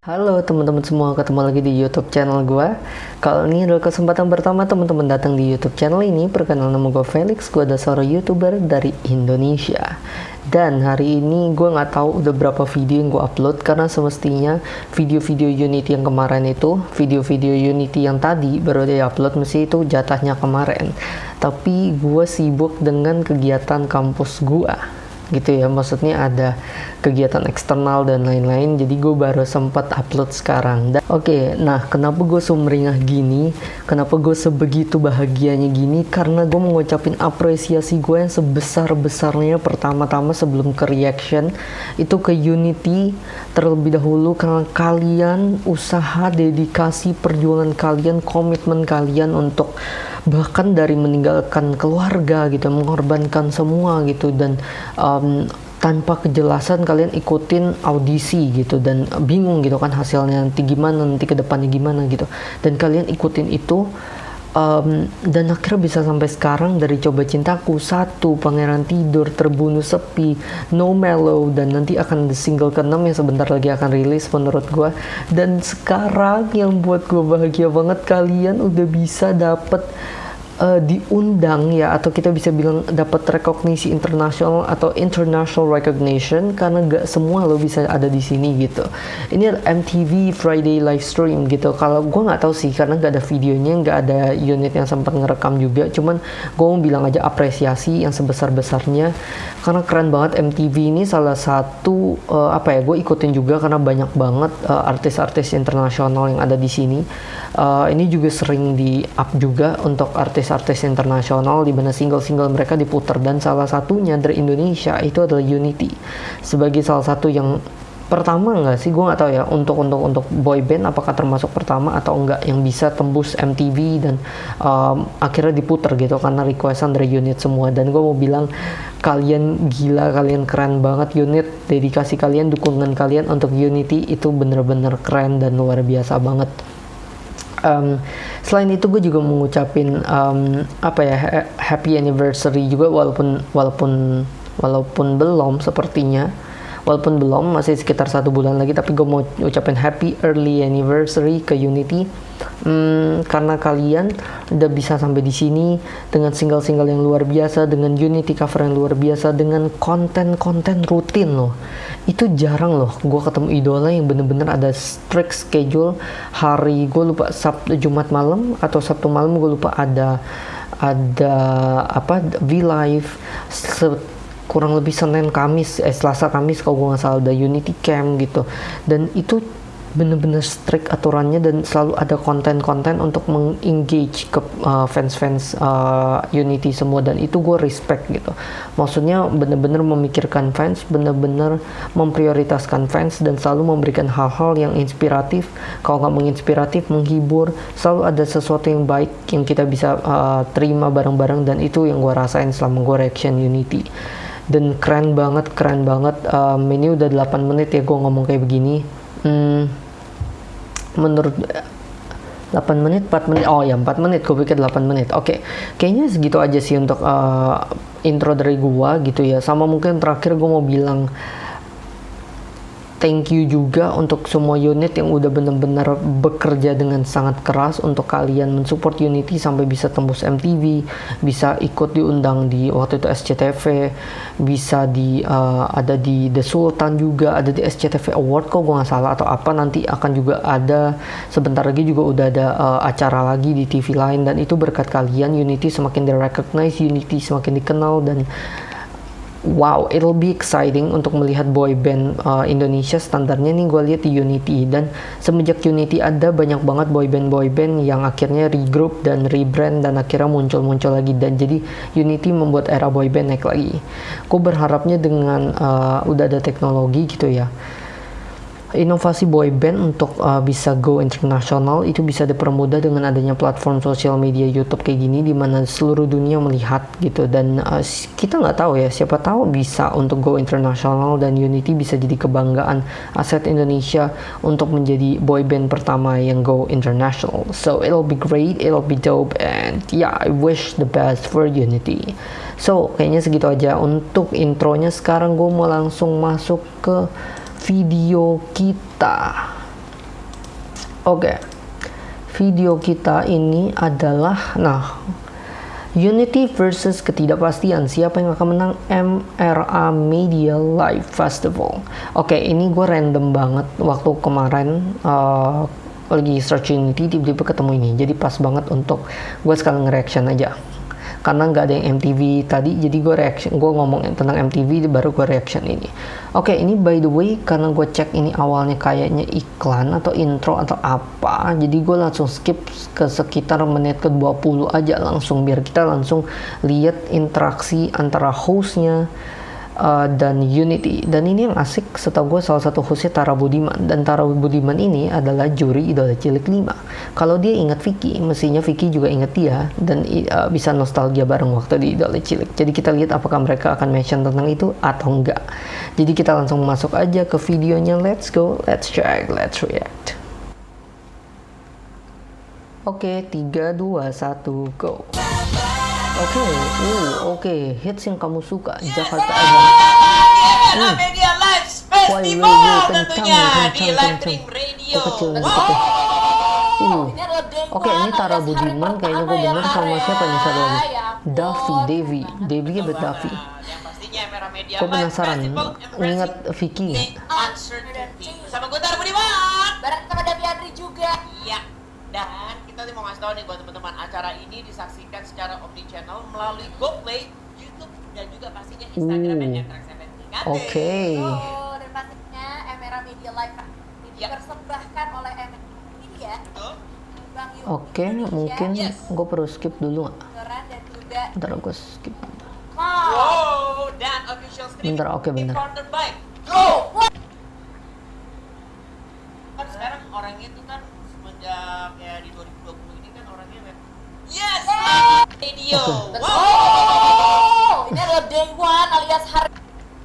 Halo teman-teman semua, ketemu lagi di YouTube channel gue. Kalau ini adalah kesempatan pertama teman-teman datang di YouTube channel ini. Perkenalkan, nama gue Felix, gue adalah seorang YouTuber dari Indonesia. Dan hari ini gue nggak tahu udah berapa video yang gue upload, karena semestinya video-video Unity yang kemarin itu, video-video Unity yang tadi baru dia upload, mesti itu jatahnya kemarin. Tapi gue sibuk dengan kegiatan kampus gue, gitu ya, maksudnya ada kegiatan eksternal dan lain-lain, jadi gue baru sempat upload sekarang. Oke, nah kenapa gue sumringah gini, kenapa gue sebegitu bahagianya gini, karena gue mau ngucapin apresiasi gue yang sebesar-besarnya pertama-tama sebelum ke reaction itu ke Unity terlebih dahulu, karena kalian usaha, dedikasi, perjuangan kalian, komitmen kalian untuk bahkan dari meninggalkan keluarga gitu, mengorbankan semua gitu, dan tanpa kejelasan kalian ikutin audisi gitu, dan bingung gitu kan hasilnya nanti gimana, nanti ke depannya gimana gitu, dan kalian ikutin itu, dan akhirnya bisa sampai sekarang. Dari Coba Cintaku 1, Pangeran Tidur, Terbunuh Sepi, No Mellow, dan nanti akan the single ke-6 yang sebentar lagi akan rilis menurut gue. Dan sekarang yang buat gue bahagia banget, kalian udah bisa dapet diundang ya, atau kita bisa bilang dapat rekognisi internasional atau international recognition, karena gak semua lo bisa ada di sini gitu. Ini MTV Friday live stream gitu. Kalau gue nggak tahu sih, karena gak ada videonya, nggak ada unit yang sempat ngerekam juga. Cuman gue mau bilang aja apresiasi yang sebesar-besarnya, karena keren banget. MTV ini salah satu gue ikutin juga karena banyak banget artis-artis internasional yang ada di sini. Ini juga sering di up juga untuk artis internasional, di mana single-single mereka diputar, dan salah satunya dari Indonesia itu adalah Unity sebagai salah satu yang pertama, nggak sih, gue nggak tahu ya, untuk boy band apakah termasuk pertama atau enggak yang bisa tembus MTV dan akhirnya diputar gitu karena requestan dari unit semua. Dan gue mau bilang kalian gila, kalian keren banget unit, dedikasi kalian, dukungan kalian untuk Unity itu bener-bener keren dan luar biasa banget. Selain itu gue juga mau ngucapin happy anniversary juga, walaupun belum sepertinya, walaupun belum, masih sekitar 1 bulan lagi, tapi gue mau ucapin happy early anniversary ke Unity, karena kalian udah bisa sampai di sini dengan single-single yang luar biasa, dengan Unity cover yang luar biasa, dengan konten-konten rutin loh. Itu jarang loh gue ketemu idola yang bener-bener ada strict schedule hari, gue lupa Jumat malam atau Sabtu malam, gue lupa ada V-Live, kurang lebih Senin Kamis, Selasa Kamis kalau gue nggak salah ada Unity Camp gitu. Dan itu bener-bener strict aturannya, dan selalu ada konten-konten untuk mengengage ke fans-fans Unity semua, dan itu gue respect gitu. Maksudnya bener-bener memikirkan fans, bener-bener memprioritaskan fans, dan selalu memberikan hal-hal yang inspiratif, kalau nggak menginspiratif, menghibur, selalu ada sesuatu yang baik yang kita bisa terima bareng-bareng, dan itu yang gue rasain selama gue reaction Unity. Dan keren banget. Ini udah 8 menit ya gue ngomong kayak begini. Menurut 4 menit, oh ya 4 menit, gue pikir 8 menit. Oke, kayaknya segitu aja sih untuk intro dari gua gitu ya. Sama mungkin terakhir gue mau bilang thank you juga untuk semua unit yang udah benar-benar bekerja dengan sangat keras untuk kalian mensupport Unity sampai bisa tembus MTV, bisa ikut diundang di waktu itu SCTV, bisa ada di The Sultan juga, ada di SCTV Award kalau gue nggak salah atau apa, nanti akan juga ada sebentar lagi juga udah ada acara lagi di TV lain, dan itu berkat kalian Unity semakin di-recognize, Unity semakin dikenal, dan wow, it'll be exciting untuk melihat boy band Indonesia standarnya nih gue lihat di Unity. Dan semenjak Unity ada, banyak banget boy band yang akhirnya regroup dan rebrand dan akhirnya muncul lagi, dan jadi Unity membuat era boy band naik lagi. Gue berharapnya dengan udah ada teknologi gitu ya, inovasi boy band untuk bisa go internasional itu bisa dipermudah dengan adanya platform sosial media YouTube kayak gini, di mana seluruh dunia melihat gitu. Dan kita nggak tahu ya, siapa tahu bisa untuk go internasional, dan Unity bisa jadi kebanggaan aset Indonesia untuk menjadi boy band pertama yang go international. So it'll be great, it'll be dope, and yeah, I wish the best for Unity. So kayaknya segitu aja untuk intronya. Sekarang gue mau langsung masuk ke video kita. Oke, video kita ini adalah, Unity versus ketidakpastian. Siapa yang akan menang MRA Media Live Festival? Oke, ini gue random banget. Waktu kemarin lagi search Unity, tiba-tiba ketemu ini. Jadi pas banget untuk gue sekalian nge-reaction aja. Karena nggak ada yang MTV tadi, jadi gue ngomong tentang MTV, baru gue reaction ini. Oke, ini by the way, karena gue cek ini awalnya kayaknya iklan atau intro atau apa, jadi gue langsung skip ke sekitar menit ke 20 aja langsung, biar kita langsung lihat interaksi antara hostnya dan Unity. Dan ini yang asik, setahu gue salah satu hostnya Tara Budiman, dan Tara Budiman ini adalah juri Idola Cilik 5. Kalau dia ingat Vicky, mestinya Vicky juga ingat dia, dan bisa nostalgia bareng waktu di Idola Cilik. Jadi kita lihat apakah mereka akan mention tentang itu atau enggak. Jadi kita langsung masuk aja ke videonya. Let's go, let's check, let's react. Oke, 3, 2, 1, go. Oke, hits yang kamu suka, Jakarta Azam. Media Live Festival tentunya di Live Dream Radio. Oke, ini Tara Budiman, kayaknya gue bener sama siapa nih satu lagi? Devi abet Davi. Gue penasaran, ingat Vicky nggak? Bersama gue Tara Budiman. Bareng sama Davi Andri juga. Iya. Dan kita mau ngasih tahu nih buat teman-teman, acara ini disaksikan secara omni channel melalui GoPlay, YouTube, dan juga pastinya Instagram MRA7. Oke. Dan pastinya MRA Media Live dipersembahkan oleh MRA Media. Oke, mungkin gue perlu skip dulu nggak? Dan juga Bentar, gue skip. Wow, dan official streaming bentar. partnered by Go! Kan sekarang orangnya itu kan semenjak ya di 2020 ini kan orangnya yes! Radio! ini adalah Day One alias hari.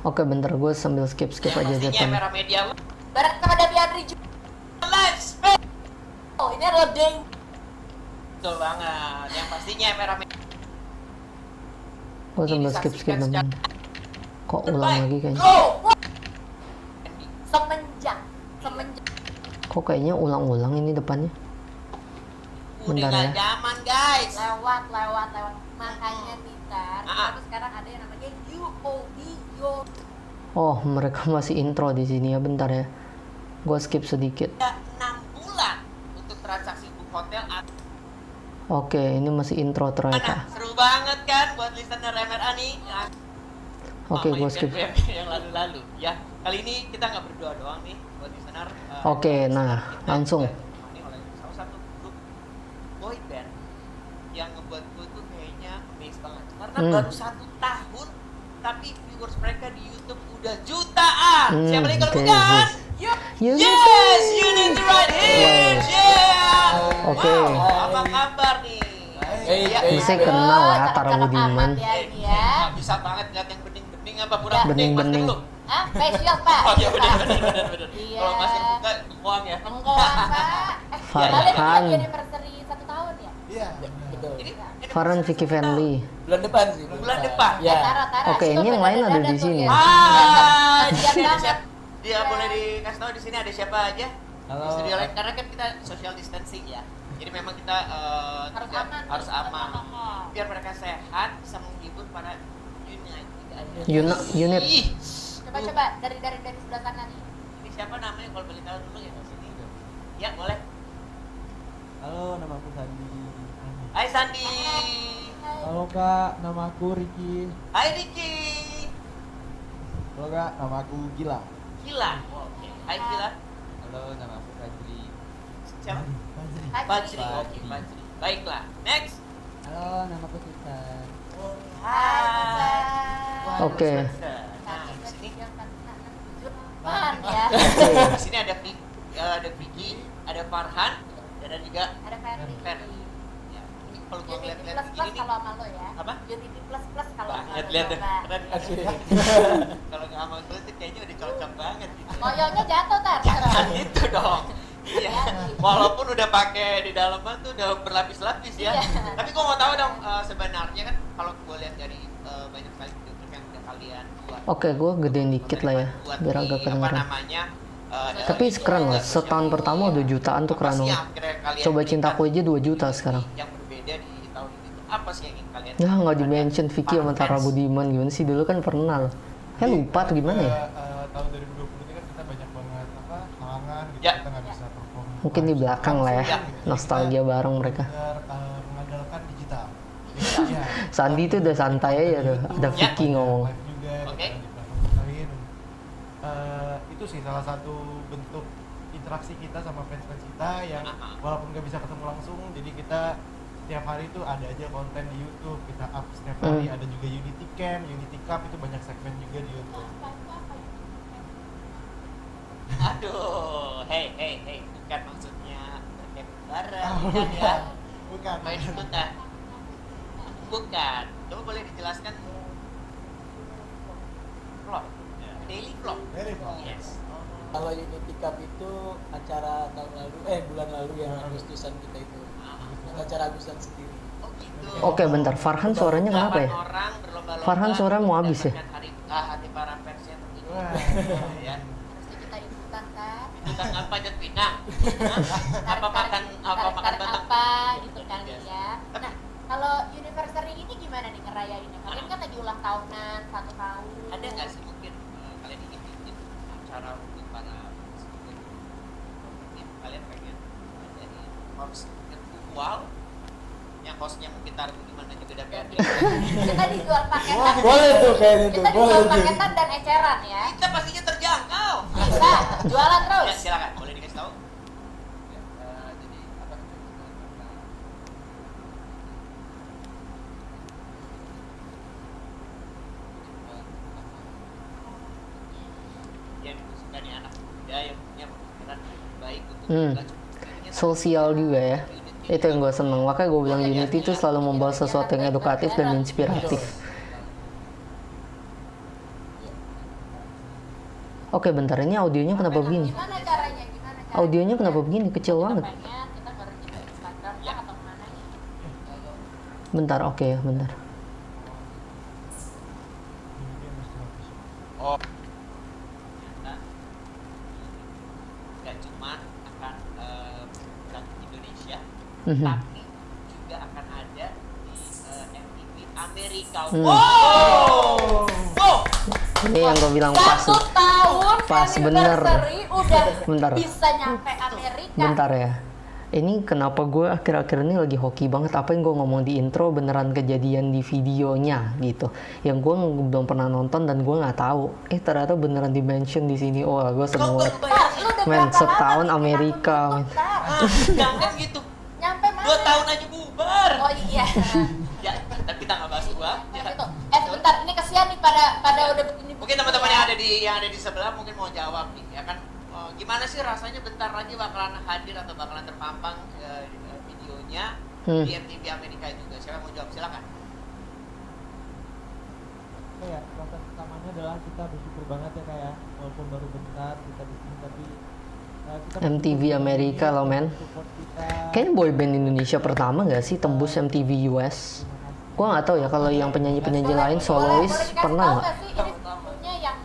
Oke, bentar, gue sambil skip aja pastinya jatuhnya. MRA Media Bareng sama Davi Andri juga. Live Ini adalah Day. Betul banget. Yang pastinya MRA Media Gue sambil skip temen. Kok ulang lagi kayaknya? Semenjak. Kok kayaknya ulang-ulang ini depannya? udah nggak zaman guys. Lewat. Makanya Titar, itu sekarang ada yang namanya UOD. Oh, mereka masih intro di sini ya, bentar ya. Gue skip sedikit. 6 bulan untuk transaksi book hotel. Oke, ini masih intro ternyata. Seru banget kan buat listener MRA nih. Oke, gue skip. Yang lalu-lalu ya. Kali ini kita nggak berdua doang nih buat listener. Oke, nah langsung. Ini oleh salah satu grup boy band yang ngebuat gue tuh kayaknya amazed banget. Karena baru 1 tahun, tapi viewers mereka di YouTube udah jutaan. Siapa lagi kalau bukan? Yes, you need the right hits. Yeah. Oke. Wow, apa kabar nih? Bisa kenal ya Tara Budiman. Ya. Bisa banget ngeliat yang bening-bening apa pura Bening-bening. lu? Ah, facial Pak. Oh iya bener. Iya. Kalau masih buka bengkoang ya. Bengkoang Pak. Farhan. Kalian ini anniversary 1 tahun ya? Iya, betul. Ini Farhan Vicky Family. Bulan depan sih. Bulan depan. Ya. Tara. Oke, ini yang lain ada di sini. Dia boleh dikasih tahu di sini ada siapa aja? Halo. Di studio lain karena kan kita social distancing ya. Jadi memang kita harus aman. Biar mereka sehat, bisa menghibur para Unit. Coba dari sebelah sana nih. Ini siapa namanya kalau boleh tahu dulu ya di sini. Ya, boleh. Halo, nama aku Sandi. Hai Sandi. Halo Kak, nama aku Ricky. Hai Ricky. Halo Kak, nama aku Gila. Gila. Oke. Hai Gila. Halo, nama aku Fajri. Siapa? Fajri. Oke, Fajri. Baiklah. Next. Halo, nama aku Sultan. Hai. Oke. Nah, di sini Ya. di sini ada Vicky, ada Farhan, dan ada juga Ada Ferry. Ya. Ini kalau gua Unity lihat plus begini nih, kalau sama lo ya. Apa? Unity plus kalau sama banget lo. lihat deh. Pak. Keren. Kalau nggak sama gue sih kayaknya udah cocok banget gitu. Moyonya jatuh Tar. Jangan gitu dong. Iya. Walaupun udah pakai di dalaman tuh udah berlapis-lapis ya. Iya. Tapi gua mau tahu dong sebenarnya kan kalau gua lihat dari banyak sekali video yang udah kalian buat. Oke, gue gedein dikit lah ya, biar agak apa kedengeran. namanya Tapi keren loh, setahun pertama udah jutaan tuh keren banget. Coba Cintaku aja 2 juta sekarang. Yang berbeda di tahun ini tuh apa sih yang ingin kalian? Ya nggak di-mention Vicky sama Tara Budiman gimana sih, dulu kan pernah loh. Lupa atau gimana ya? Tahun 2020 ini kan kita banyak banget halangan gitu, Ya. kita nggak bisa perform. Mungkin di belakang lah ya, nostalgia bareng mereka. Mengandalkan digital. Iya. Sandi tuh udah santai aja tuh, ada Vicky ngomong. Live juga Oke. di platform lain. Itu sih salah satu bentuk interaksi kita sama fans-fans kita yang walaupun nggak bisa ketemu langsung, jadi kita setiap hari itu ada aja konten di YouTube, kita up setiap hari. Ada juga Unity Camp, Unity Cup, itu banyak segmen juga di YouTube. Aduh, hey, bukan maksudnya berkemp bareng, Oh, bukan ya? Bukan. Main ikutan. Bukan. Coba boleh dijelaskan vlog, daily vlog. Daily vlog. Yes. Kalau Unity Cup itu acara tahun lalu, bulan lalu yang Agustusan kita itu. Acara Agustusan sendiri. Oh gitu. Oke bentar, Farhan suaranya kenapa ya? 8 orang berlomba-lomba. Farhan suara mau habis ya? mendapatkan hati para fans yang tertinggi. Wah. Ya. Harusnya kita ikutan kan. Ikutan apa panjat pinang? Hah? Apa makan Tarik-tarik batang? apa gitu kali Yes. ya. Nah, kalau anniversary ini gimana nih ngerayainnya? Kalian kan lagi ulang tahunan 1 tahun. Ada nggak sih mungkin kalian ingin bikin acara untuk para fans? Mungkin kalian pengen jadi host yang wow, yang hostnya mungkin taruh di mana juga dapat. Kita dijual paketan. Boleh tuh kayaknya tuh, Kita boleh dijual tuh. paketan dan eceran ya. Kita pastinya terjangkau. Bisa, jualan Ya terus. silakan, boleh dikasih tahu. Jadi apa namanya, Yang disukai anak muda yang punya pemikiran baik untuk Hmm. Sosial juga ya. Itu yang gue seneng, makanya gue bilang Unity itu selalu membawa sesuatu yang edukatif dan inspiratif. Oke bentar, ini audionya kenapa begini? Gimana caranya? Gimana caranya? Audionya kenapa begini? Kecil banget. Pengen kita baru di Instagram kah atau mana nih? Bentar, oke ya, bentar. Oh. Ternyata nggak cuma akan berlaku di Indonesia, Mhm. tapi juga akan ada di MTV Amerika. Hmm. Wow! Wow! Ini yang gue bilang pas. 1 tahun Pas bener. anniversary udah Bentar. bisa nyampe Amerika. Bentar ya. Ini kenapa gue akhir-akhir ini lagi hoki banget, apa yang gue ngomong di intro beneran kejadian di videonya gitu. Yang gue belum pernah nonton dan gue nggak tahu. Ternyata beneran di-mention di sini. Oh, gue seneng banget. Pak, lu udah Men, berapa setahun lama bikin Amerika, akun men. Twitter? Jangan gitu. Nyampe mana? 2 tahun aja bubar. Oh iya. Ya, tapi kita nggak bahas gua. Ya. Gitu. Sebentar, ini kesian nih pada udah begini. Mungkin teman-teman yang ada di sebelah mungkin mau jawab nih, ya kan? Gimana sih rasanya bentar lagi bakalan hadir atau bakalan terpampang videonya di MTV Amerika juga? Siapa mau jawab? Silakan. ya proses utamanya adalah kita bersyukur banget ya kayak walaupun baru bentar kita di sini tapi kita MTV bersyukur Amerika juga loh, men. support kita. Kayaknya boyband Indonesia pertama nggak sih tembus MTV US? Gue nggak tahu ya kalau yang penyanyi-penyanyi lain solois pernah nggak? Sih, ini sebetulnya yang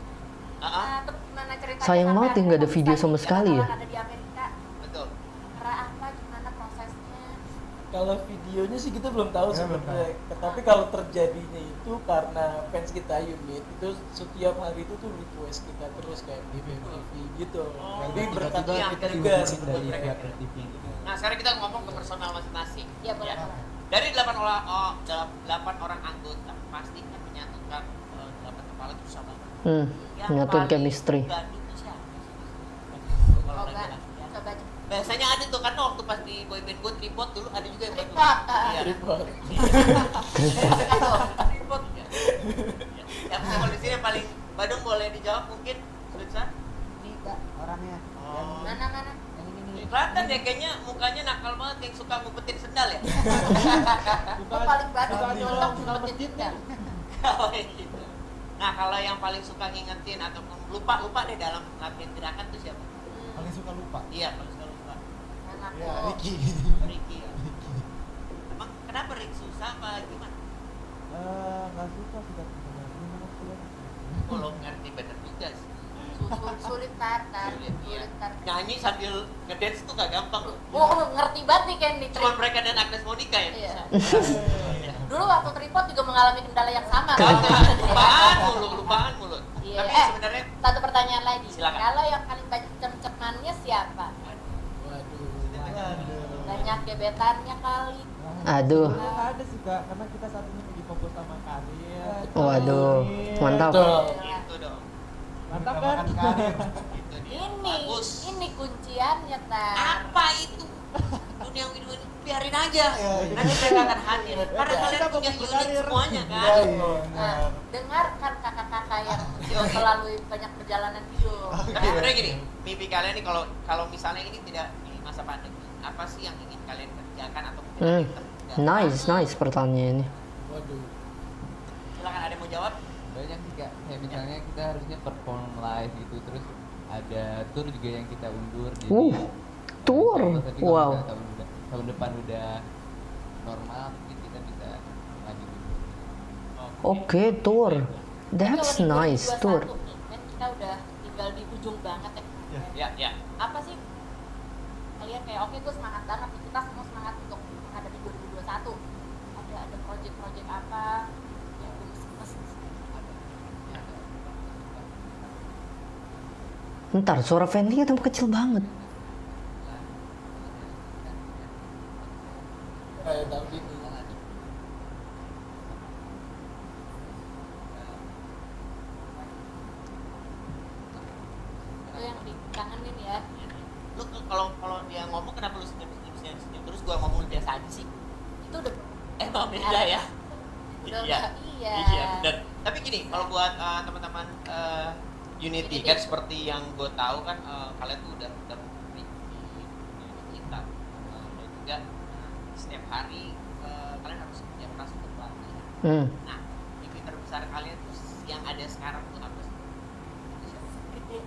terus gimana ceritanya Sayang sampai banget ya nggak ada akhirnya video bisa sama nih, sekali ya. bakalan ada di Amerika. Betul. Karena apa? Gimana prosesnya? Kalau videonya sih kita belum tahu Ya, sebenarnya. Tapi kalau terjadinya itu karena fans kita Unit itu setiap hari itu tuh request kita terus kayak di MTV gitu. Jadi berkat tiba-tiba kita kita juga dihubungin sebetulnya. dari pihak MTV gitu. Nah, sekarang kita ngomong ke personal masing-masing. Iya, boleh. Ya. Dari 8 orang anggota, pasti kan menyatukan 8 kepala itu susah banget. Yang Nyatuin paling chemistry. berani itu siapa sih? Kalau Coba, lagi-lagi. coba Biasanya ada tuh kan waktu pas di boyband gue tripod dulu ada juga yang bantu. Tripod, Iya. Report. Tripod. Ya. Yang kalau di sini yang paling Badung boleh dijawab mungkin Sulitsa? Ini Kak orangnya Oh. mana? yang ini Kelihatan ya kayaknya mukanya nakal banget yang suka ngumpetin sendal ya. Gue paling bagus suka nyolong nyolong sendal ngumpetin masjid sendal. Oh gitu. Nah kalau yang paling suka ngingetin atau lupa deh dalam latihan gerakan tuh siapa? Paling suka lupa. Iya paling suka lupa. Anak Ya, lo. Ricky. Ricky ya. Emang kenapa Rick susah apa gimana? nggak suka sih kan sebenarnya. Ini banget sih, kan. Oh lo ngerti bener juga sih. Sulit tar. Sulit, iya. Sulit tar. Nyanyi sambil ngedance tuh gak gampang loh. Ngerti banget nih Ken di Cuma mereka dan Agnes Monica yang Iya. bisa. Dulu waktu tripod juga mengalami kendala yang sama Lupaan mulu. Iya. Tapi sebenarnya Satu pertanyaan lagi. Silakan. Kalau yang paling banyak cem-cemannya siapa? Waduh. Banyak gebetannya kali. Aduh. Sebenarnya nggak ada sih kak, karena kita saat ini lagi fokus sama karir. Waduh, mantap. Betul. gitu dong. Mantap Kita kan? makan karir. Itu dia. Ini Bagus. kunciannya tar. Apa itu? Dunia ini biarin aja. Iya, Nanti mereka akan hadir. Karena Kita kalian punya fokus unit berkarir. semuanya kan. Iya, Nah, benar. dengarkan kakak-kakak yang Oke. melalui banyak perjalanan hidup. Tapi sebenarnya gini, mimpi kalian nih kalau misalnya ini tidak di masa pandemi, apa sih yang ingin kalian kerjakan atau mungkin Hmm. tertinggal? Nice pertanyaannya. Waduh. Silakan, ada yang mau jawab? Banyak sih kak, kayak misalnya kita harusnya perform live gitu, terus ada tour juga yang kita undur, jadi Tour? tapi kalau Wow. misalnya tahun depan udah normal mungkin kita bisa lanjut. Oke, tour. That's Tapi kalau di nice, tour. 2021 nih, kan kita udah tinggal di ujung banget ya. Ya. Apa sih kalian kayak oke gue semangat banget nih, kita semua semangat untuk menghadapi 2021. Ada project-project apa yang gemes-gemes? Ntar, suara Fendi tambah kecil banget. Kayak tahun ini. Itu yang dikangenin ya. Lu kalau dia ngomong kenapa lu senyum terus gua ngomong biasa aja sih? Itu udah Emang beda ya? Udah Iya. iya. Iya, benar. Tapi gini, kalau buat teman-teman Unity kan seperti yang gue tahu kan kalian tuh udah di kita dan juga setiap hari kalian harus kerja keras untuk berlatih. Hmm. Nah, mimpi terbesar kalian tuh yang ada sekarang tuh apa sih? Gede.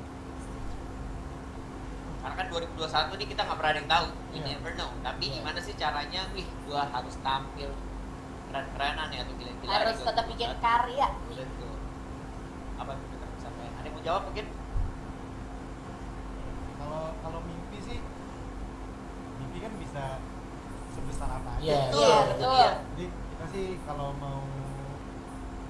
Karena kan 2021 ini kita nggak pernah ada yang tahu, we Iya. never know. Tapi Iya. gimana sih caranya? Gua harus tampil keren-kerenan ya atau gila-gila. Harus tetap bikin karya nih. Betul. Apa mimpi terbesar kalian? Ada yang mau jawab mungkin? Kalau mimpi sih, mimpi kan bisa sebesar apa aja. Iya. Iya, betul. Jadi kita sih kalau mau,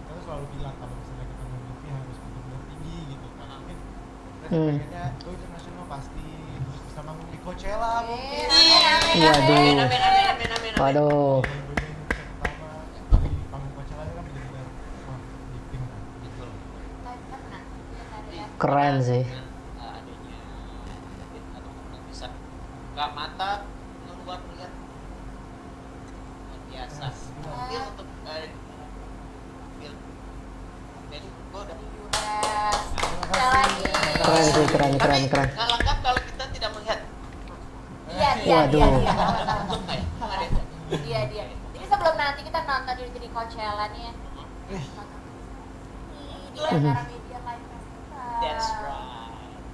kita tuh selalu bilang kalau misalnya kita mau mimpi harus benar-benar tinggi gitu kan. Mungkin kita sih pengennya go international pasti, terus bisa manggung di Coachella mungkin. Waduh. Amin. Waduh. Indonesia pertama di panggung Coachella itu kan benar-benar wah, di tim kan. Betul. Kita pernah punya karya. Keren sih. Dengan, adanya COVID atau yang bisa buka mata keluar melihat luar biasa. Yes, benar. Feel untuk feel. Jadi gua udah Yes. Sekali lagi. Keren sih, keren. Nggak lengkap kalau kita tidak melihat. Iya. Waduh. Sama-sama. Bentuk nggak ya? Ada. Dia. Jadi sebelum nanti kita nonton di Coachella nih ya. Di Emera Media Live Festival. That's right.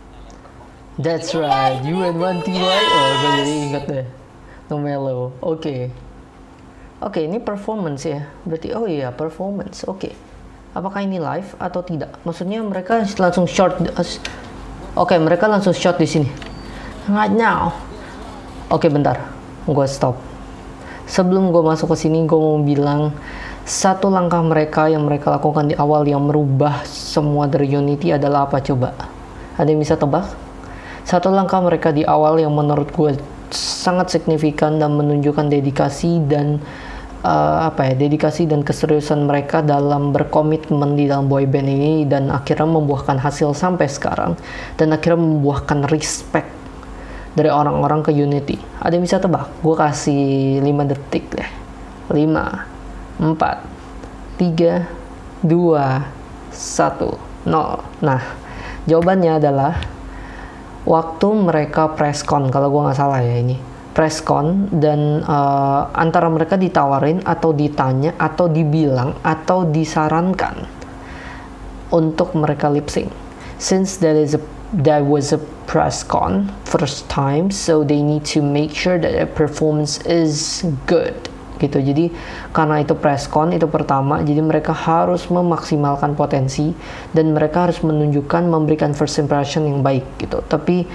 Kalian perform. That's Ini dia, right. ini You dia. and one TY. Oh, gue jadi inget deh. No Melo. Oke. Oke, ini performance ya. Berarti oh iya, performance. Oke. Apakah ini live atau tidak? Maksudnya mereka langsung short. Oke, mereka langsung short di sini. Right now. Oke, bentar. Gue stop. Sebelum gue masuk ke sini, gue mau bilang satu langkah mereka yang mereka lakukan di awal yang merubah semua dari Unity adalah apa coba? Ada yang bisa tebak? Satu langkah mereka di awal yang menurut gue sangat signifikan dan menunjukkan dedikasi dan dedikasi dan keseriusan mereka dalam berkomitmen di dalam boyband ini dan akhirnya membuahkan hasil sampai sekarang dan akhirnya membuahkan respect dari orang-orang ke Unity. Ada yang bisa tebak? Gue kasih 5 detik deh. 5, 4, 3, 2, 1, 0. Nah, jawabannya adalah waktu mereka presscon, kalau gue nggak salah ya ini. Presscon dan antara mereka ditawarin atau ditanya atau dibilang atau disarankan untuk mereka lip sync. Since that was a press con first time, so they need to make sure that their performance is good. gitu. Jadi karena itu preskon itu pertama, jadi mereka harus memaksimalkan potensi dan mereka harus menunjukkan, memberikan first impression yang baik gitu. Tapi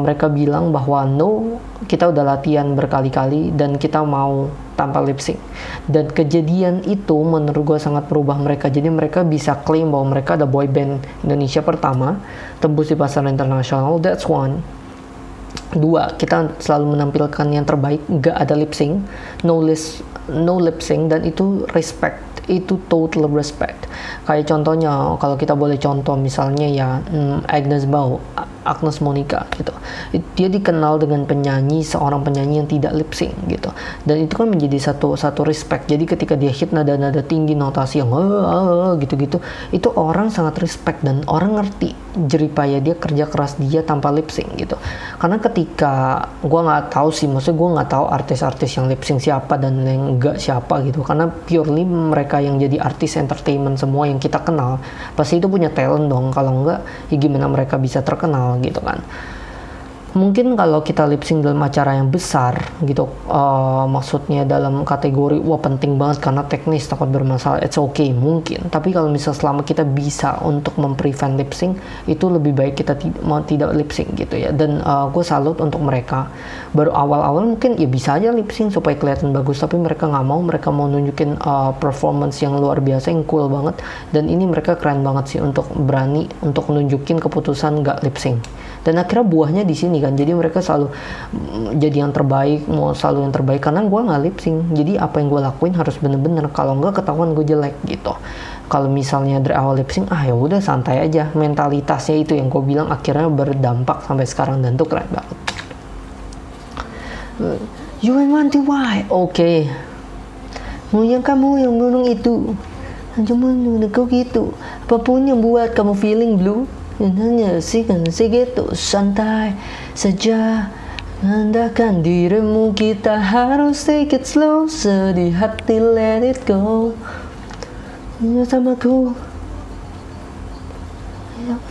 mereka bilang bahwa no, kita udah latihan berkali-kali dan kita mau tanpa lip sync. Dan kejadian itu menurut gue sangat merubah mereka. Jadi mereka bisa klaim bahwa mereka ada boy band Indonesia pertama, tembus di pasar internasional. That's one. Dua, kita selalu menampilkan yang terbaik, gak ada lip sync, no lip sync, dan itu respect, itu total respect. Kayak contohnya, kalau kita boleh contoh misalnya ya Agnes Monica gitu. Dia dikenal dengan seorang penyanyi yang tidak lip sync gitu. Dan itu kan menjadi satu respect. Jadi ketika dia hit nada-nada tinggi, notasi yang gitu-gitu, itu orang sangat respect dan orang ngerti jeripaya dia, kerja keras dia tanpa lip sync gitu. Karena ketika gue nggak tahu sih, maksudnya gue nggak tahu artis-artis yang lip sync siapa dan yang enggak siapa gitu. Karena purely mereka yang jadi artis entertainment semua yang kita kenal, pasti itu punya talent dong. Kalau enggak, ya gimana mereka bisa terkenal gitu kan. Mungkin kalau kita lip sync dalam acara yang besar gitu, maksudnya dalam kategori wah penting banget karena teknis takut bermasalah, it's okay mungkin. Tapi kalau misal selama kita bisa untuk memprevent lip sync, itu lebih baik kita tidak lip sync gitu ya. Dan gue salut untuk mereka. Baru awal-awal mungkin ya bisa aja lip sync supaya kelihatan bagus, tapi mereka nggak mau. Mereka mau nunjukin performance yang luar biasa, yang cool banget. Dan ini mereka keren banget sih untuk berani untuk nunjukin keputusan nggak lip sync. Dan akhirnya buahnya di sini kan, jadi mereka selalu jadi yang terbaik, mau selalu yang terbaik karena gue nggak lip sync. Jadi apa yang gue lakuin harus bener-bener, kalau nggak ketahuan gue jelek gitu. Kalau misalnya dari awal lip sync, ya udah santai aja, mentalitasnya itu yang gue bilang akhirnya berdampak sampai sekarang dan tuh keren banget. You ain't want to why? Oke. Mau yang kamu yang menung itu, cuma kau gitu. Apapun yang buat kamu feeling blue. Hanya sih gitu, santai saja, andalkan dirimu, kita harus take it slow, sedih hati let it go. Sama ku,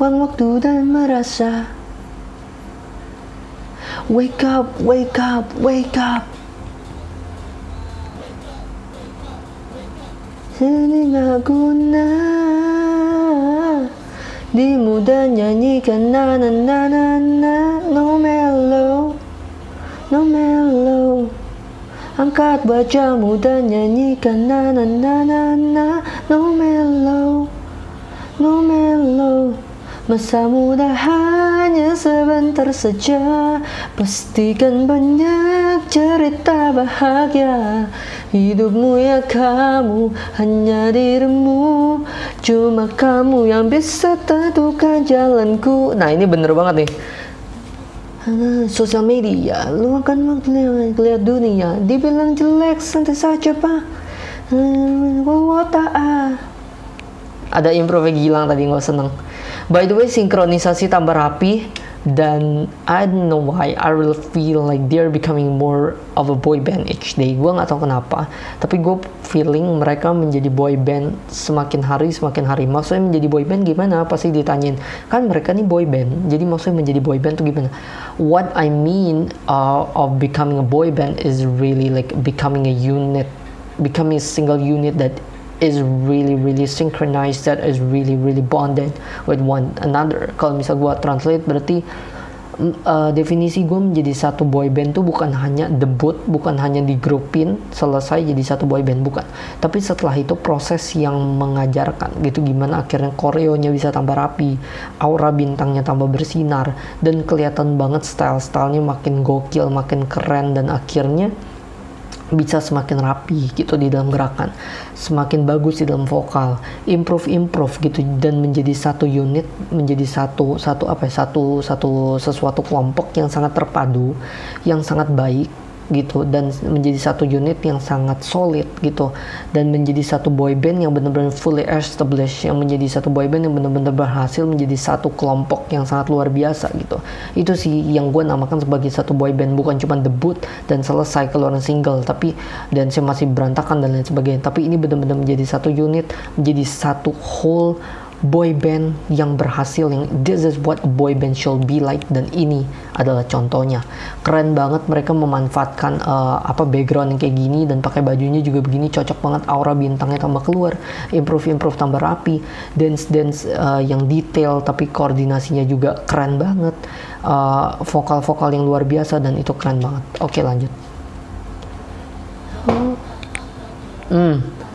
waktu dan merasa. Wake up, wake up, wake up. Sini gak guna. Di muda nyanyikan na na na na na, no mellow, no mellow. Angkat bajamu dan nyanyikan na na na na na, no mellow, no mellow. Masa muda hanya sebentar saja, pastikan banyak cerita bahagia. Hidupmu ya kamu, hanya dirimu, cuma kamu yang bisa tentukan jalanku. Nah ini bener banget nih. Sosial media, luangkan waktu lihat dunia, dibilang jelek santai saja pak. Ada improve Gilang tadi, nggak seneng. By the way, sinkronisasi tambah rapi dan I don't know why I really feel like they're becoming more of a boy band each day. Gue nggak tahu kenapa, tapi gue feeling mereka menjadi boy band semakin hari. Maksudnya menjadi boy band gimana? Pasti ditanyain, kan mereka nih boy band. Jadi maksudnya menjadi boy band tuh gimana? What I mean of becoming a boy band is really like becoming a unit, becoming a single unit that is really synchronized, that is really bonded with one another. Kalau misal gue translate berarti definisi gue menjadi satu boy band tuh bukan hanya debut, bukan hanya digrupin selesai jadi satu boy band, bukan. Tapi setelah itu proses yang mengajarkan gitu, gimana akhirnya koreonya bisa tambah rapi, aura bintangnya tambah bersinar, dan kelihatan banget style-stylenya makin gokil, makin keren, dan akhirnya bisa semakin rapi gitu di dalam gerakan, semakin bagus di dalam vokal, improve gitu, dan menjadi satu unit, menjadi sesuatu kelompok yang sangat terpadu, yang sangat baik gitu, dan menjadi satu unit yang sangat solid gitu, dan menjadi satu boy band yang benar-benar fully established, yang menjadi satu boy band yang benar-benar berhasil menjadi satu kelompok yang sangat luar biasa gitu. Itu sih yang gue namakan sebagai satu boy band, bukan cuma debut dan selesai keluaran single, tapi dan masih berantakan dan lain sebagainya, tapi ini benar-benar menjadi satu unit, menjadi satu whole boy band yang berhasil, yang this is what a boy band should be like, dan ini adalah contohnya. Keren banget mereka memanfaatkan background yang kayak gini, dan pakai bajunya juga begini, cocok banget, aura bintangnya tambah keluar, improve tambah rapi, dance yang detail tapi koordinasinya juga keren banget, vokal yang luar biasa, dan itu keren banget. Oke, lanjut.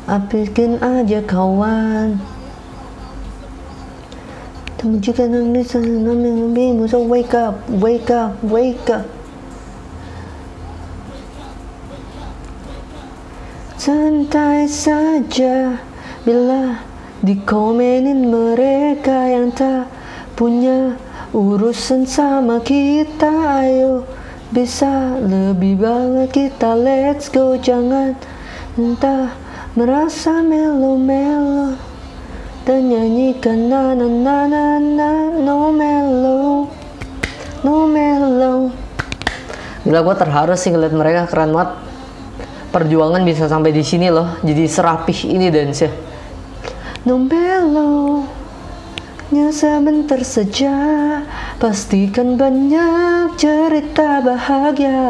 Apikan aja kawan, temen juga nangis, nangis, so wake up. Santai saja bila dikomenin mereka yang tak punya urusan sama kita. Ayo, bisa lebih banget kita, let's go. Jangan entah merasa melo-melo dan nyanyikan na na na na na, no melo. Gila, gue terharu sih ngeliat mereka, keren banget. Perjuangan bisa sampai di sini loh, jadi serapih ini dance ya. No melo, hanya sebentar saja, pastikan banyak cerita bahagia.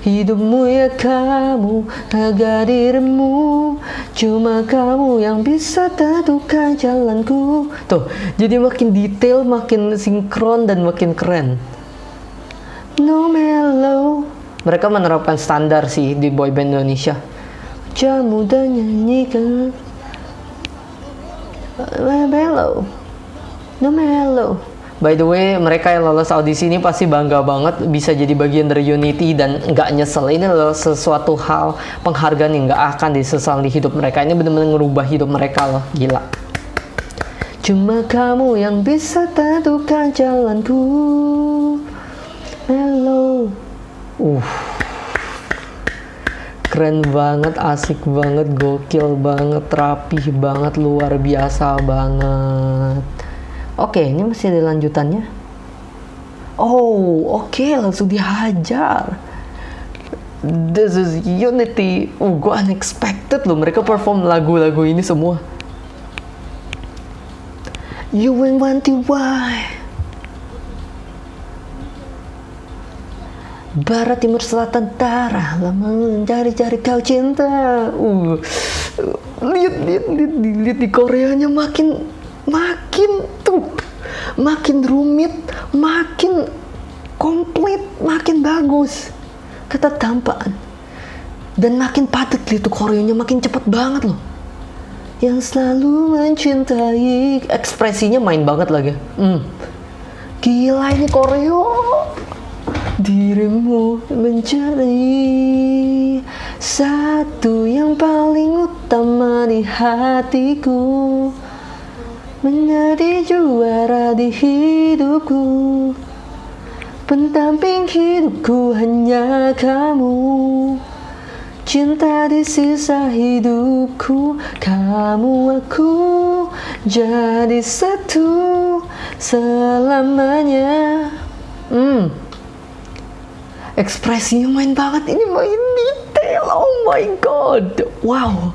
Hidupmu ya kamu, harga dirimu, cuma kamu yang bisa tentukan jalanku. Tuh, jadi makin detail, makin sinkron, dan makin keren. No melo, mereka menerapkan standar sih di boyband Indonesia. Jamu dan nyanyikan No melo. By the way, mereka yang lolos audisi ini pasti bangga banget bisa jadi bagian dari Unity dan nggak nyesel. Ini adalah sesuatu hal penghargaan yang nggak akan disesal di hidup mereka. Ini benar-benar ngerubah hidup mereka loh, gila. Cuma kamu yang bisa tentukan jalanku. Hello. Keren banget, asik banget, gokil banget, rapih banget, luar biasa banget. Oke, ini masih ada lanjutannya. Oke, langsung dihajar. This is Unity. Gue unexpected loh, mereka perform lagu-lagu ini semua. You will want to why. Barat, timur, selatan, utara, lama mencari-cari kau cinta. Lihat di Koreanya makin rumit, makin komplit, makin bagus ketetapan, dan makin padat. Lihat tuh Koreanya makin cepet banget loh. Yang selalu mencintai, ekspresinya main banget lagi. Gila ini koreo. Dirimu menjadi satu yang paling utama di hatiku, menjadi juara di hidupku, pendamping hidupku hanya kamu, cinta di sisa hidupku, kamu aku jadi satu selamanya. Ekspresinya main banget, ini main detail, oh my god, wow.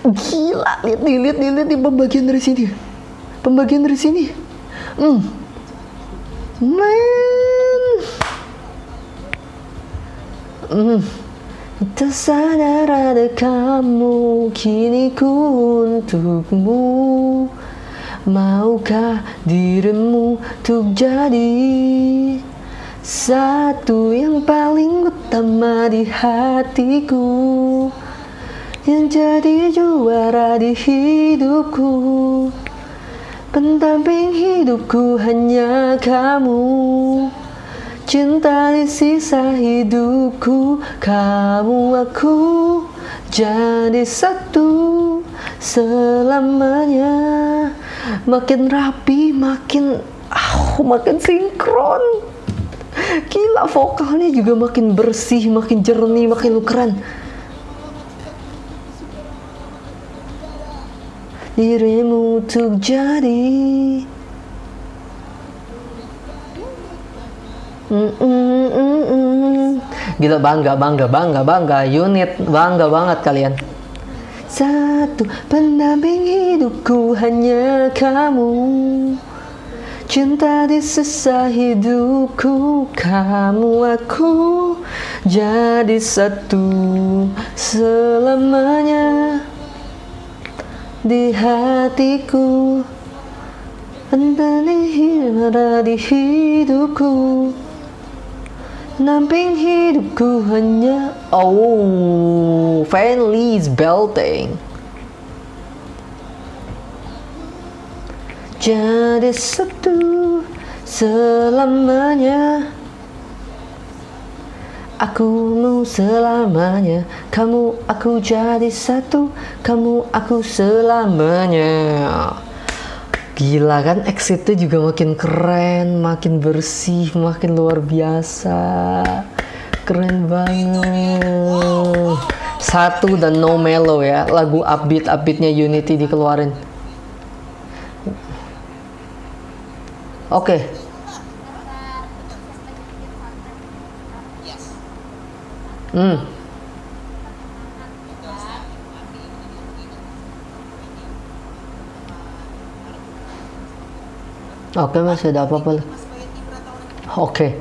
Gila, lihat di pembagian dari sini. Tersadar ada kamu, kini ku untukmu. Maukah dirimu untuk jadi satu yang paling utama di hatiku, yang jadi juara di hidupku, pendamping hidupku hanya kamu, cinta di sisa hidupku, kamu aku jadi satu selamanya. Makin rapi, makin sinkron. Gila, vokalnya juga makin bersih, makin jernih, makin keren. Dirimu untuk jadi Gila, bangga unit, bangga banget kalian. Satu pendamping hidupku hanya kamu. Cinta di sisa hidupku, kamu aku jadi satu selamanya di hatiku. Ada di hidupku, namping hidupku hanya. Oh, Fanly's belting. Jadi satu selamanya, aku mau selamanya. Kamu aku jadi satu, kamu aku selamanya. Gila kan, exitnya juga makin keren, makin bersih, makin luar biasa. Keren banget. Satu dan No Mellow ya, lagu upbeatnya Unity dikeluarin. Oke. Oke, masih ada apa-apa? Oke,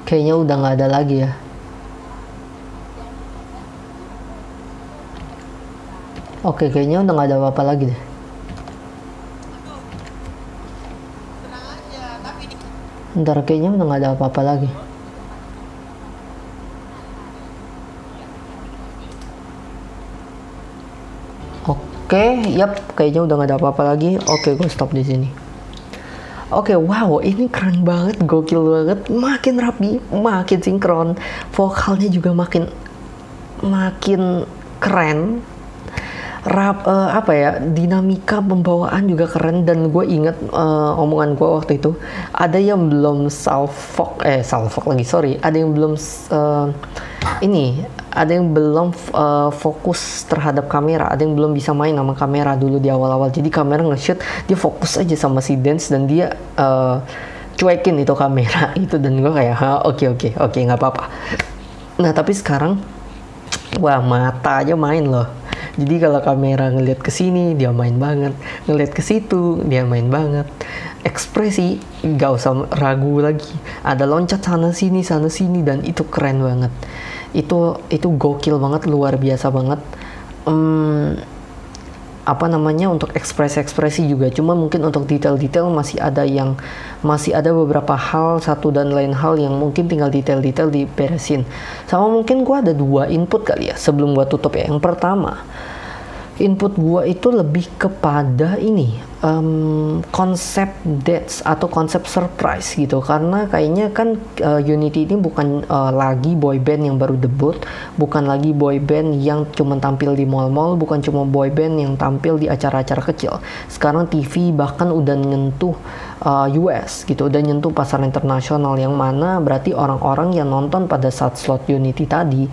kayaknya udah nggak ada lagi ya. Oke, kayaknya udah nggak ada apa-apa lagi deh. Ntar kayaknya udah nggak ada apa-apa lagi. Oke, kayaknya udah nggak ada apa-apa lagi. Oke, gue stop di sini. Oke, wow, ini keren banget, gokil banget, makin rapi, makin sinkron, vokalnya juga makin keren, dinamika pembawaan juga keren. Dan gue inget omongan gue waktu itu, ada yang belum ada yang belum ada yang belum fokus terhadap kamera, ada yang belum bisa main sama kamera dulu di awal-awal. Jadi kamera nge-shoot, dia fokus aja sama si dance dan dia cuekin itu kamera itu, dan gue kayak oke nggak apa-apa. Nah tapi sekarang wah, mata aja main loh. Jadi kalau kamera ngeliat ke sini dia main banget, ngeliat ke situ dia main banget. Ekspresi gak usah ragu lagi, ada loncat sana sini dan itu keren banget. Itu gokil banget, luar biasa banget. Untuk ekspresi juga, cuma mungkin untuk detail-detail masih ada beberapa hal, satu dan lain hal yang mungkin tinggal detail-detail diberesin. Sama mungkin gua ada 2 input kali ya sebelum gua tutup ya. Yang pertama, input gua itu lebih kepada konsep dates atau konsep surprise gitu, karena kayaknya kan Unity ini bukan lagi boy band yang baru debut, bukan lagi boy band yang cuma tampil di mall-mall, bukan cuma boy band yang tampil di acara-acara kecil. Sekarang TV bahkan udah nyentuh US gitu, udah nyentuh pasar internasional, yang mana berarti orang-orang yang nonton pada saat slot Unity tadi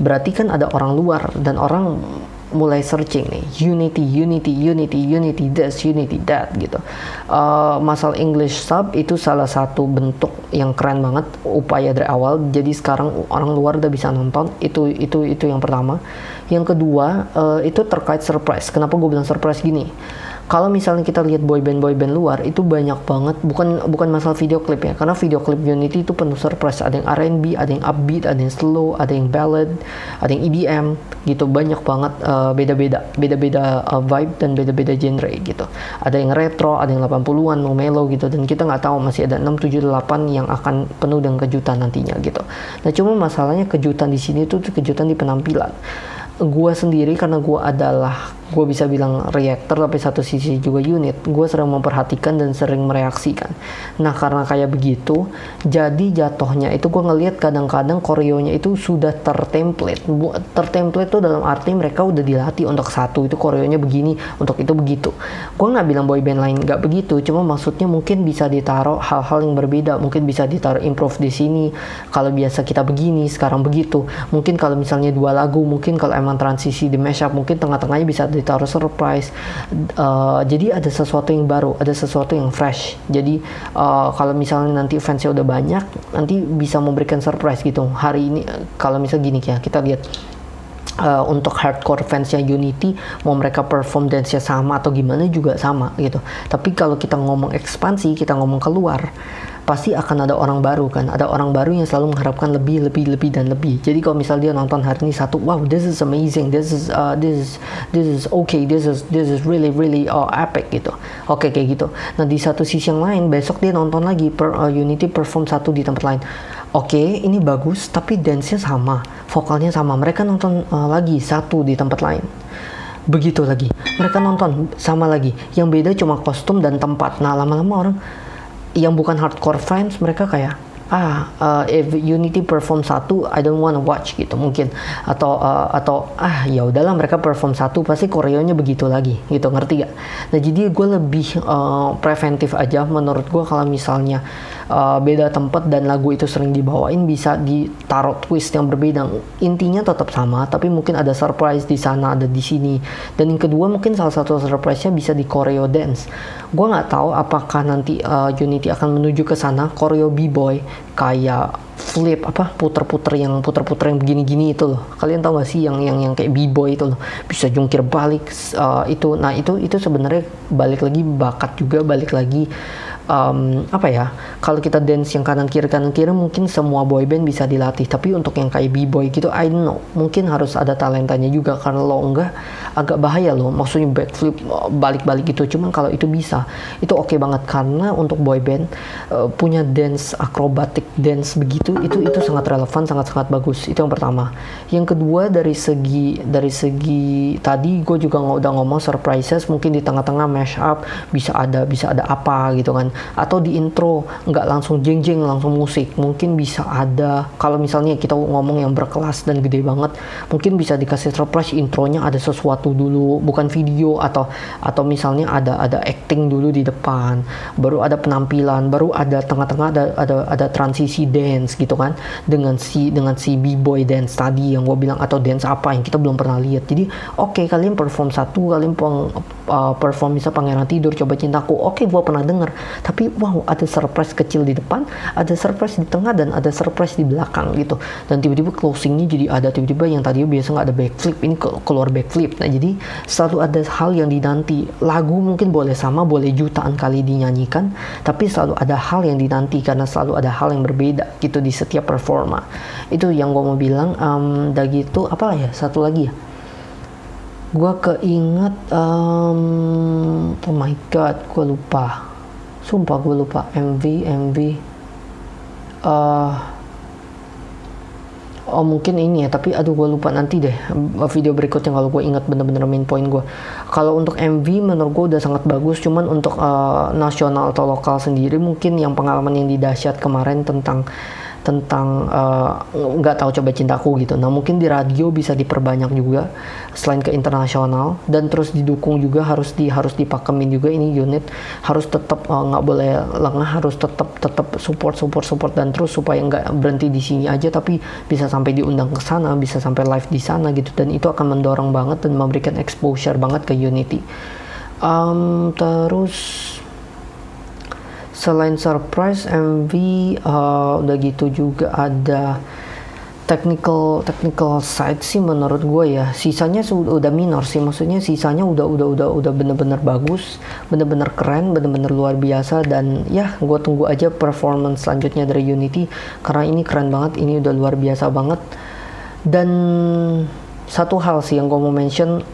berarti kan ada orang luar, dan orang mulai searching nih, Unity this, Unity that gitu. Masalah English sub itu salah satu bentuk yang keren banget, upaya dari awal. Jadi sekarang orang luar udah bisa nonton. Itu yang pertama. Yang kedua, itu terkait surprise. Kenapa gue bilang surprise gini? Kalau misalnya kita lihat boyband luar itu banyak banget, bukan masalah video klip ya, karena video klip Unity itu penuh surprise. Ada yang R&B, ada yang upbeat, ada yang slow, ada yang ballad, ada yang EDM gitu. Banyak banget, beda-beda vibe dan beda-beda genre gitu. Ada yang retro, ada yang 80-an, no mellow gitu, dan kita nggak tahu, masih ada 6, 7, 8 yang akan penuh dengan kejutan nantinya gitu. Nah cuma masalahnya kejutan di sini tuh kejutan di penampilan. Gue sendiri, karena gue bisa bilang reactor, tapi satu sisi juga unit, gue sering memperhatikan dan sering mereaksikan. Nah karena kayak begitu, jadi jatuhnya itu gue ngelihat kadang-kadang koreonya itu sudah tertemplate tuh, dalam arti mereka udah dilatih untuk satu itu koreonya begini, untuk itu begitu. Gue nggak bilang boyband lain nggak begitu, cuma maksudnya mungkin bisa ditaruh hal-hal yang berbeda, mungkin bisa ditaruh improve di sini. Kalau biasa kita begini, sekarang begitu. Mungkin kalau misalnya 2 lagu, mungkin kalau emang transisi di mashup, mungkin tengah-tengahnya bisa ditaruh surprise. Jadi ada sesuatu yang baru, ada sesuatu yang fresh. Jadi kalau misalnya nanti fansnya udah banyak, nanti bisa memberikan surprise gitu. Hari ini kalau misalnya gini ya, kita lihat untuk hardcore fansnya Unity, mau mereka perform dance-nya sama atau gimana juga sama gitu. Tapi kalau kita ngomong ekspansi, kita ngomong keluar, pasti akan ada orang baru kan. Ada orang baru yang selalu mengharapkan lebih dan lebih. Jadi kalau misal dia nonton hari ini satu, wow, this is amazing, this is okay, this is really epic gitu. Oke, kayak gitu. Nah di satu sisi yang lain, besok dia nonton lagi Unity perform satu di tempat lain. Oke, ini bagus, tapi dance-nya sama, vokalnya sama. Mereka nonton lagi satu di tempat lain. Begitu lagi, mereka nonton sama lagi. Yang beda cuma kostum dan tempat. Nah, lama-lama orang yang bukan hardcore fans, mereka kayak if Unity perform satu, I don't wanna watch gitu mungkin, atau ya udahlah mereka perform satu pasti koreonya begitu lagi gitu, ngerti gak? Nah jadi gue lebih preventif aja menurut gue. Kalau misalnya beda tempat dan lagu itu sering dibawain, bisa ditaruh twist yang berbeda. Intinya tetap sama, tapi mungkin ada surprise di sana, ada di sini. Dan yang kedua mungkin salah satu surprise-nya bisa di choreo dance. Gue nggak tahu apakah nanti Unity akan menuju ke sana, choreo b-boy kayak flip puter-puter yang begini-gini itu loh. Kalian tahu gak sih yang kayak b-boy itu loh, bisa jungkir balik itu. Nah itu sebenarnya balik lagi bakat juga, balik lagi kalau kita dance yang kanan kiri mungkin semua boyband bisa dilatih. Tapi untuk yang kayak b-boy gitu, I don't know, mungkin harus ada talentanya juga. Karena lo enggak, agak bahaya loh, maksudnya backflip balik-balik gitu. Cuman kalau itu bisa, itu oke banget. Karena untuk boyband punya dance akrobatik dance begitu, itu sangat relevan, sangat bagus. Itu yang pertama. Yang kedua, dari segi tadi gue juga udah ngomong surprises, mungkin di tengah-tengah mash up bisa ada apa gitu kan. Atau di intro nggak langsung jeng-jeng langsung musik, mungkin bisa ada, kalau misalnya kita ngomong yang berkelas dan gede banget, mungkin bisa dikasih surprise intronya ada sesuatu dulu, bukan video, atau misalnya ada acting dulu di depan, baru ada penampilan, baru ada tengah-tengah ada transisi dance gitu kan, dengan si b-boy dance tadi yang gue bilang, atau dance apa yang kita belum pernah lihat. Jadi oke, kalian perform satu, kalian perform bisa Pangeran Tidur, Coba Cintaku, oke, gue pernah denger. Tapi wow, ada surprise kecil di depan, ada surprise di tengah, dan ada surprise di belakang gitu. Dan tiba-tiba closingnya jadi ada, tiba-tiba yang tadi biasa nggak ada backflip, ini keluar backflip. Nah jadi selalu ada hal yang dinanti. Lagu mungkin boleh sama, boleh jutaan kali dinyanyikan, tapi selalu ada hal yang dinanti, karena selalu ada hal yang berbeda gitu di setiap performa. Itu yang gue mau bilang. Dan gitu, apa ya, satu lagi ya, gue keinget, oh my god, gue lupa. Sumpah gue lupa. MV mungkin ini ya, tapi aduh gue lupa. Nanti deh video berikutnya kalau gue ingat bener-bener main point gue. Kalau untuk MV menurut gue udah sangat bagus. Cuman untuk nasional atau lokal sendiri, mungkin yang pengalaman yang didahsyat kemarin tentang nggak tahu Coba Cintaku gitu. Nah mungkin di radio bisa diperbanyak juga selain ke internasional, dan terus didukung juga, harus dipakemin juga. Ini unit harus tetap nggak boleh lengah, harus tetap support, dan terus supaya nggak berhenti di sini aja, tapi bisa sampai diundang ke sana, bisa sampai live di sana gitu. Dan itu akan mendorong banget dan memberikan exposure banget ke Unity. Terus selain surprise MV, udah gitu juga ada technical side sih menurut gue ya. Sisanya udah minor sih, maksudnya sisanya udah bener-bener bagus, bener-bener keren, bener-bener luar biasa. Dan ya gue tunggu aja performance selanjutnya dari Unity, karena ini keren banget, ini udah luar biasa banget. Dan satu hal sih yang gue mau mention,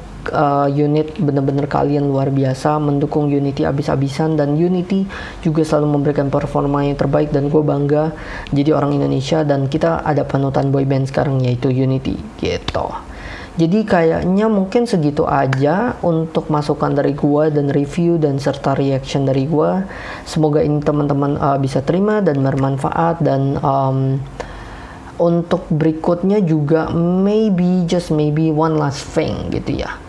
unit bener-bener kalian luar biasa, mendukung Unity abis-abisan, dan Unity juga selalu memberikan performa yang terbaik, dan gue bangga jadi orang Indonesia dan kita ada panutan boyband sekarang, yaitu Unity gitu. Jadi kayaknya mungkin segitu aja untuk masukan dari gue dan review dan serta reaction dari gue. Semoga ini teman-teman bisa terima dan bermanfaat. Dan untuk berikutnya juga just maybe one last thing gitu ya.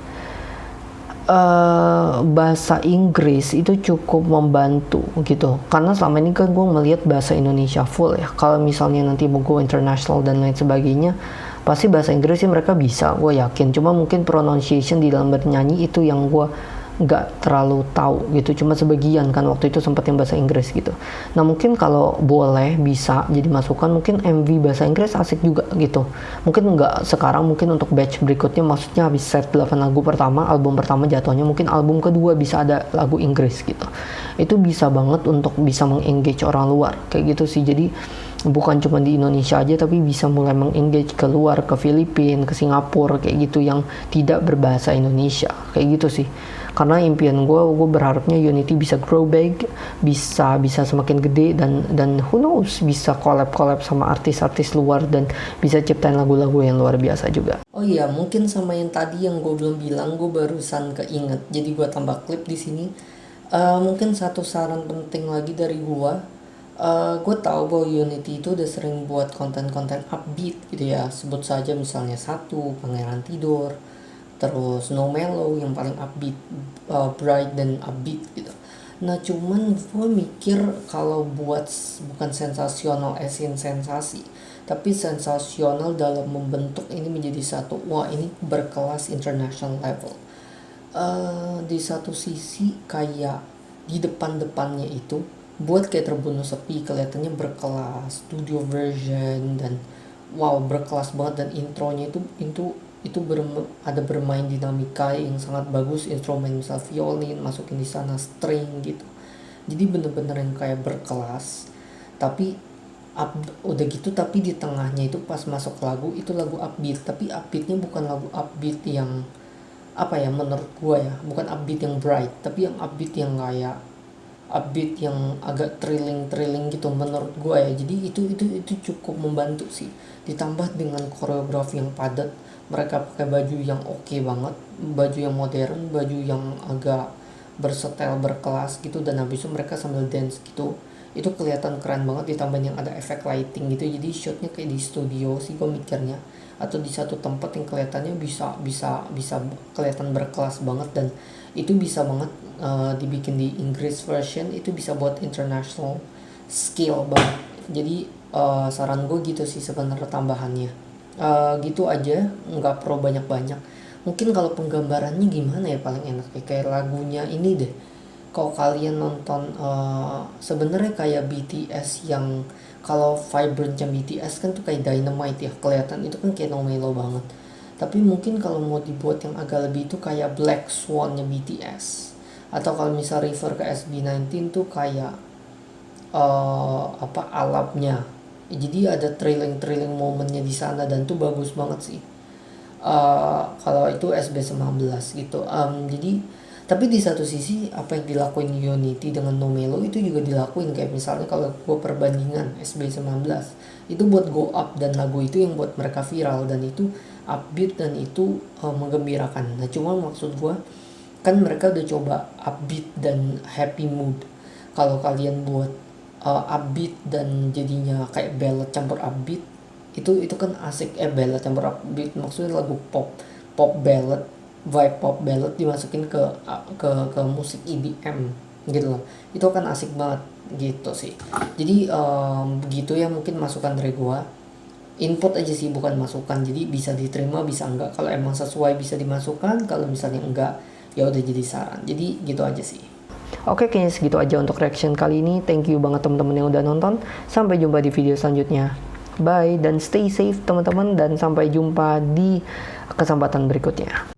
Bahasa Inggris itu cukup membantu gitu, karena selama ini kan gue melihat bahasa Indonesia full ya. Kalau misalnya nanti mau go international dan lain sebagainya, pasti bahasa Inggris sih mereka bisa, gue yakin. Cuma mungkin pronunciation di dalam bernyanyi itu yang gue nggak terlalu tahu gitu, cuma sebagian kan waktu itu sempat yang bahasa Inggris gitu. Nah mungkin kalau boleh bisa jadi masukan, mungkin MV bahasa Inggris asik juga gitu. Mungkin nggak sekarang, mungkin untuk batch berikutnya, maksudnya habis set 8 lagu pertama, album pertama jatuhnya, mungkin album kedua bisa ada lagu Inggris gitu. Itu bisa banget untuk bisa mengengage orang luar kayak gitu sih. Jadi bukan cuma di Indonesia aja, tapi bisa mulai mengengage ke luar, ke Filipina, ke Singapura kayak gitu, yang tidak berbahasa Indonesia kayak gitu sih. Karena impian gue berharapnya Unity bisa grow big, bisa semakin gede, dan who knows, bisa collab sama artis-artis luar dan bisa ciptain lagu-lagu yang luar biasa juga. Oh iya, mungkin sama yang tadi yang gue belum bilang, gue barusan keinget, jadi gue tambah klip di sini. Mungkin satu saran penting lagi dari gue tahu bahwa Unity itu udah sering buat konten-konten upbeat gitu ya, sebut saja misalnya satu Pangeran Tidur, terus No Mellow yang paling upbeat, bright dan upbeat gitu. Nah cuman gue mikir kalau buat bukan sensasional in sensasi, tapi sensasional dalam membentuk ini menjadi satu, wah ini berkelas international level. Di satu sisi kayak di depannya itu buat kayak Terbunuh Sepi kelihatannya berkelas, studio version, dan wow berkelas banget, dan intronya itu ada bermain dinamika yang sangat bagus, instrumen misal violin masukin di sana, string gitu. Jadi bener-bener yang kayak berkelas. Tapi udah gitu, tapi di tengahnya itu pas masuk lagu itu lagu upbeat, tapi upbeatnya bukan lagu upbeat yang apa ya, menurut gua ya, bukan upbeat yang bright, tapi yang upbeat yang kayak upbeat yang agak thrilling gitu menurut gue ya. Jadi itu cukup membantu sih, ditambah dengan koreografi yang padat, mereka pakai baju yang oke banget, baju yang modern, baju yang agak bersetel berkelas gitu, dan habis itu mereka sambil dance gitu, itu kelihatan keren banget, ditambah yang ada efek lighting gitu, jadi shotnya kayak di studio sih gue mikirnya, atau di satu tempat yang kelihatannya bisa kelihatan berkelas banget, dan itu bisa banget dibikin di Inggris version, itu bisa buat international scale banget. Jadi saran gue gitu sih sebenarnya tambahannya. Gitu aja, nggak perlu banyak-banyak. Mungkin kalau penggambarannya gimana ya paling enak ya, kayak lagunya ini deh. Kalau kalian nonton sebenarnya kayak BTS yang, kalau vibrantnya BTS kan tuh kayak Dynamite ya, kelihatan itu kan kayak No Mellow banget. Tapi mungkin kalau mau dibuat yang agak lebih itu kayak Black Swan-nya BTS. Atau kalau misal refer ke SB19 tuh kayak Alapnya. Jadi ada thrilling momennya di sana, dan tuh bagus banget sih. Kalau itu SB19 gitu. Jadi tapi di satu sisi apa yang dilakuin Unity dengan No Mellow itu juga dilakuin, kayak misalnya kalau gue perbandingan SB19 itu buat go up, dan lagu itu yang buat mereka viral, dan itu upbeat dan itu menggembirakan. Nah cuma maksud gue kan mereka udah coba upbeat dan happy mood. Kalau kalian buat upbeat dan jadinya kayak ballad campur upbeat, itu kan asik. Ballad campur upbeat maksudnya lagu pop ballad, vibe pop ballad dimasukin ke musik EDM gitu loh, itu kan asik banget gitu sih. Jadi begitu ya, mungkin masukan dari gua, input aja sih bukan masukan, jadi bisa diterima bisa enggak, kalau emang sesuai bisa dimasukkan, kalau misalnya enggak ya udah jadi saran. Jadi gitu aja sih. Oke, kayaknya segitu aja untuk reaction kali ini. Thank you banget teman-teman yang udah nonton. Sampai jumpa di video selanjutnya. Bye, dan stay safe teman-teman, dan sampai jumpa di kesempatan berikutnya.